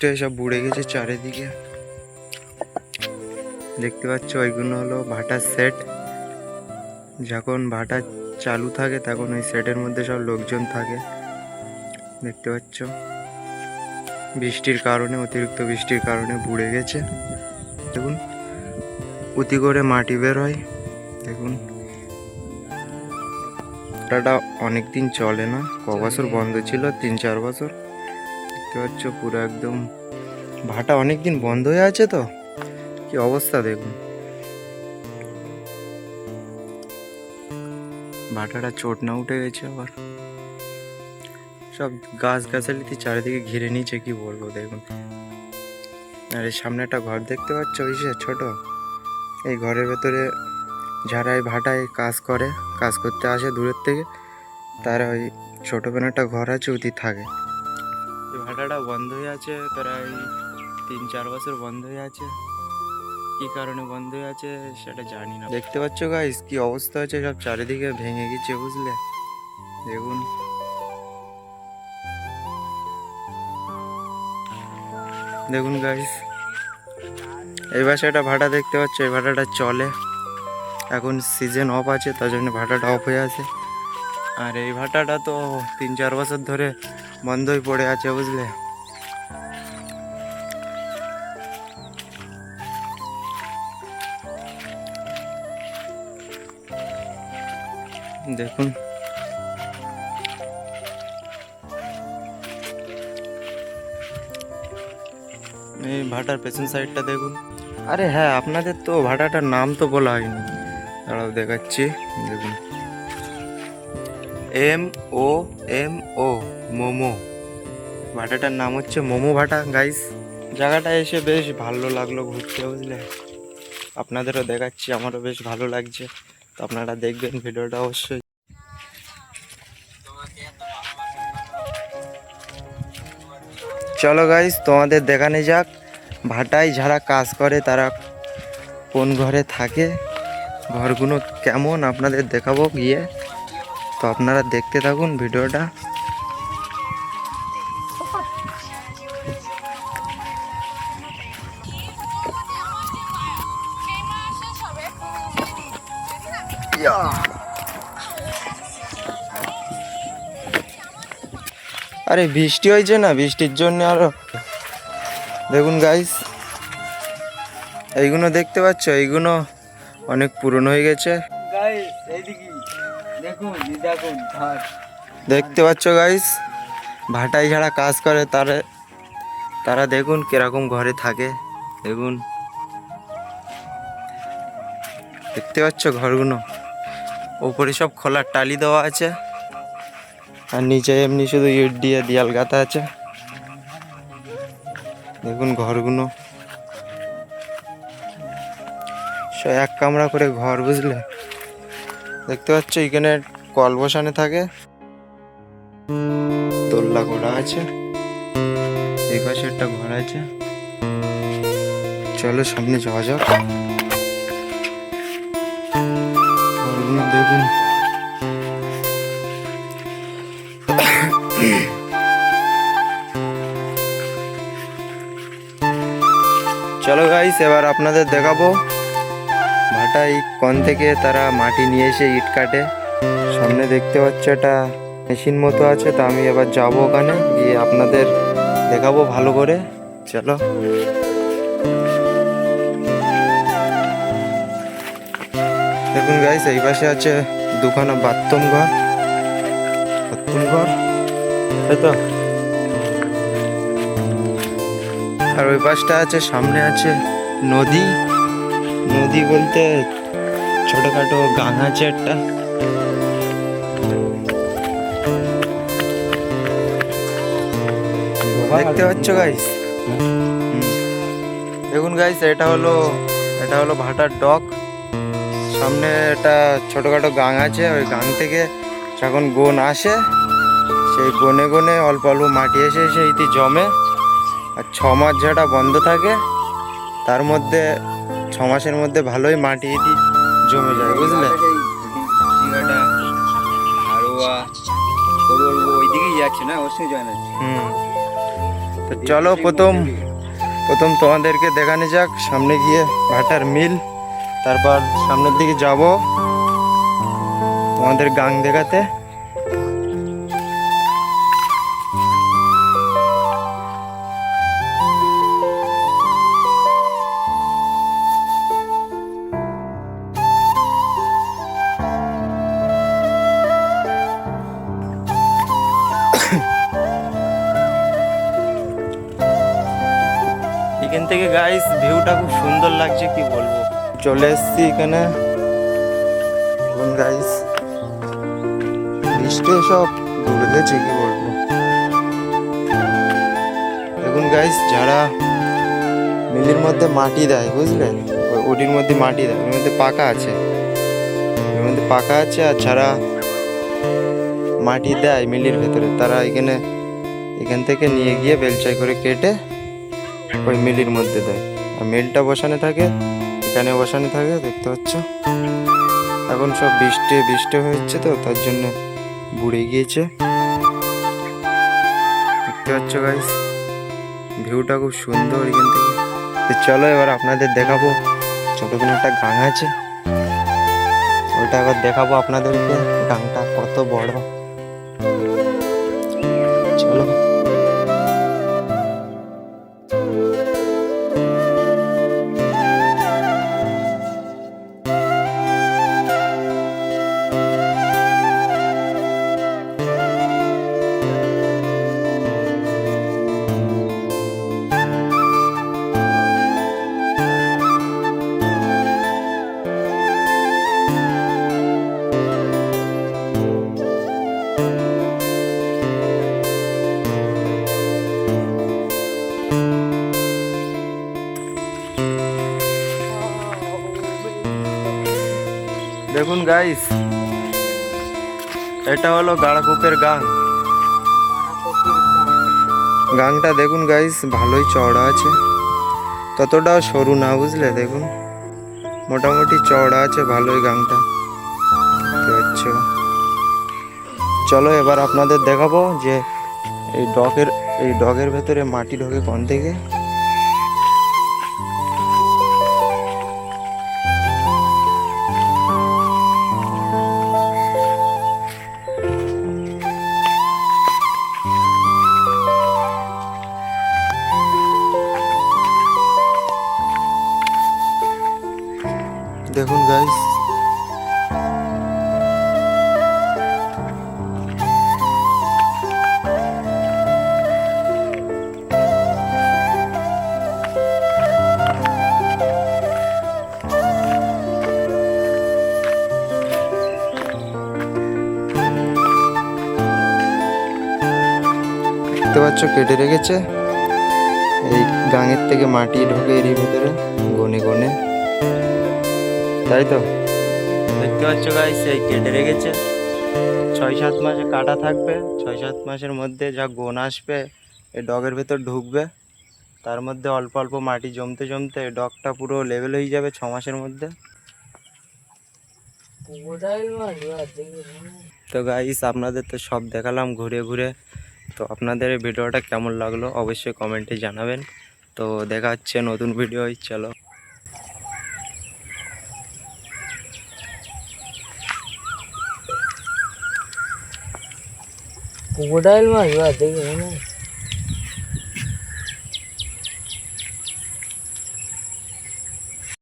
বৃষ্টি সব বুড়ে গেছে চারিদিকে। দেখতে পাচ্ছ ওইগুলো হলো ভাটার সেট। যখন ভাটা চালু থাকে তখন ওই সেটের মধ্যে সব লোকজন থাকে। দেখতে পাচ্ছ বৃষ্টির কারণে, অতিরিক্ত বৃষ্টির কারণে বুড়ে গেছে। দেখুন উতি করে মাটি বের হয়। দেখুন ভাটাটা অনেকদিন চলে না, ক বছর বন্ধ ছিল, 3-4 বছর। দেখতে পাচ্ছ পুরো একদম ভাটা অনেকদিন বন্ধ হয়ে আছে, তো কি অবস্থা দেখুন। ভাটাটা চোট না উঠে গেছে, আবার সব গাছ গাছালিতে চারিদিকে ঘিরে নিয়েছে, কি বলবো দেখুন। আর এই সামনে একটা ঘর দেখতে পাচ্ছ, ওই যে ছোট, এই ঘরের ভেতরে যারা এই ভাটায় কাজ করতে আসে দূরের থেকে, তারা ওই ছোট পেন একটা ঘর আছে, ওটি থাকে। এই ভাটাটা বন্ধ হয়ে আছে প্রায় 3-4 বছর বন্ধ হয়ে আছে। কি কারণে বন্ধ হয়ে আছে সেটা জানি না। দেখতে পাচ্ছ গাইস কি অবস্থা আছে, সব চারিদিকে ভেঙে গেছে, বুঝলে। দেখুন দেখুন গাইস, এই পাশে একটা ভাটা দেখতে পাচ্ছ, এই ভাটাটা চলে। এখন সিজন অফ আছে, তার জন্য ভাটাটা অফ হয়ে আছে। আর এই ভাটাটা তো 3-4 বছর ধরে বন্ধই পড়ে আছে, বুঝলে। দেখুন এই ভাটার পেছন সাইডটা দেখুন। আরে হ্যাঁ, আপনাদের তো ভাটাটার নাম তো বলা হয়নি, দাঁড়াও দেখাচ্ছি। দেখুন MOMO, মোমো। ভাটাটার নাম হচ্ছে মোমো ভাটা গাইস। জায়গাটা এসে বেশ ভালো লাগলো ঘুরতে, বুঝলে। আপনাদেরও দেখাচ্ছি, আমারও বেশ ভালো লাগছে, তো আপনারা দেখবেন ভিডিওটা অবশ্যই। চলো গাইস, তোমাদের দেখানো যাক ভাটায় যারা কাজ করে তারা কোন ঘরে থাকে, ঘরগুলো কেমন আপনাদের দেখাবো গিয়ে। তো আপনারা দেখতে থাকুন ভিডিওটা। আরে বৃষ্টি হয়েছে না, বৃষ্টির জন্য আরো দেখুন গাইস, এইগুলো দেখতে পাচ্ছ, এইগুলো অনেক পুরনো হয়ে গেছে। দেখতে পাচ্ছ গাইস, ভাটায় যারা কাজ করে তারা দেখুন কিরকম ঘরে থাকে। দেখুন দেখতে পাচ্ছ ঘরগুলো, উপরে সব খোলার টালি দেওয়া আছে, আর নিচে এমনি শুধু ইট দিয়ে দেয়াল গাঁথা আছে। দেখুন ঘরগুলো সব এক কামরা করে ঘর, বুঝলে। দেখতে পাচ্ছ এখানে কল বসানো থাকে, দোল্লা করা আছে, এই পাশে একটা ঘর আছে। চলো সামনে যাওয়া যাক। ঘরগুলো দেখুন। চলো গাইস, এবার আপনাদের দেখাবো ভাটায় কোন থেকে তারা মাটি নিয়ে এসে ইট কাটে। সামনে দেখতে পাচ্ছ একটা মেশিন মতো আছে, তো আমি এবার যাবো ওখানে গিয়ে আপনাদের দেখাবো ভালো করে। চলো দেখুন গাইস, এই পাশে আছে দুখানা বাথরুম ঘর, তাই তো। আর ওই পাশটা আছে, সামনে আছে নদী। নদী বলতে ছোটখাটো গাং আছে একটা। দেখতে পাচ্ছ গাইস, দেখুন গাইস, এটা হলো ভাটার ডক। সামনে একটা ছোটখাটো গাং আছে, ওই গাং থেকে যখন গোন আসে, সেই গনে গনে অল্প অল্প মাটি এসে সেইটি জমে। আর 6 মাস যেটা বন্ধ থাকে, তার মধ্যে 6 মাসের মধ্যে ভালোই মাটি জমে যায়, বুঝলে। ওই দিকেই যাচ্ছে না, ওর সঙ্গে জয়েন আছে। তো চলো প্রথম প্রথম তোমাদেরকে দেখানো যাক সামনে গিয়ে ভাটার মিল, তারপর সামনের দিকে যাব তোমাদের গাং দেখাতে। এখান থেকে গাইস ভিউটা খুব সুন্দর লাগছে, কি বলবো। চলে এসছি এখানে গাইস, বৃষ্টি সব ডুবে গেছে, কি বলবো। দেখুন গাইস, যারা মিলের মধ্যে মাটি দেয় বুঝলেন, ওটির মধ্যে মাটি দেয়, ওর মধ্যে পাকা আছে, ওর মধ্যে পাকা আছে। আর যারা মাটি দেয় মিলের ভেতরে, তারা এখান থেকে নিয়ে গিয়ে বেলচাই করে কেটে ওই মিলের মধ্যে দেয়। আর মিলটা বসানো থাকে, এখানে বসানো থাকে, দেখতে পাচ্ছ। এখন সব বৃষ্টি হচ্ছে তো, তার জন্য বুড়ে গিয়েছে, দেখতে পাচ্ছ গাইস। ভিউটা খুব সুন্দর এখান থেকে। তো চলো এবার আপনাদের দেখাবো, ছোটখাটো একটা গাং আছে, ওইটা এবার দেখাবো আপনাদেরকে। গাংটা কত বড়, চলো। দেখুন গাইস, এটা হলো গাড়াকোপের গাং। গাংটা দেখুন গাইস, ভালোই চওড়া আছে, ততটাও সরু না বুঝলে। দেখুন মোটামুটি চওড়া আছে ভালোই গাংটা, দেখতে পাচ্ছ। চলো এবার আপনাদের দেখাবো যে এই ডগের ভেতরে মাটি ঢোকে কোন থেকে। দেখুন গাইস, দেখতে পাচ্ছ কেটে রেখেছে। এই গাঙের থেকে মাটি ঢোকে এর ভেতরে গনে গনে, তাই তো দেখতে পাচ্ছ গাইস। এই কেটে রেখেছে, 6-7 মাসে কাটা থাকবে, 6-7 মাসের মধ্যে যা গোন আসবে এই ডগের ভেতর ঢুকবে। তার মধ্যে অল্প অল্প মাটি জমতে জমতে ডগটা পুরো লেভেল হয়ে যাবে 6 মাসের মধ্যে। তো গাইস, আপনাদের তো সব দেখালাম ঘুরে ঘুরে। তো আপনাদের এই ভিডিওটা কেমন লাগলো অবশ্যই কমেন্টে জানাবেন। তো দেখা হচ্ছে নতুন ভিডিও, চলো। crocodile mà, you are taking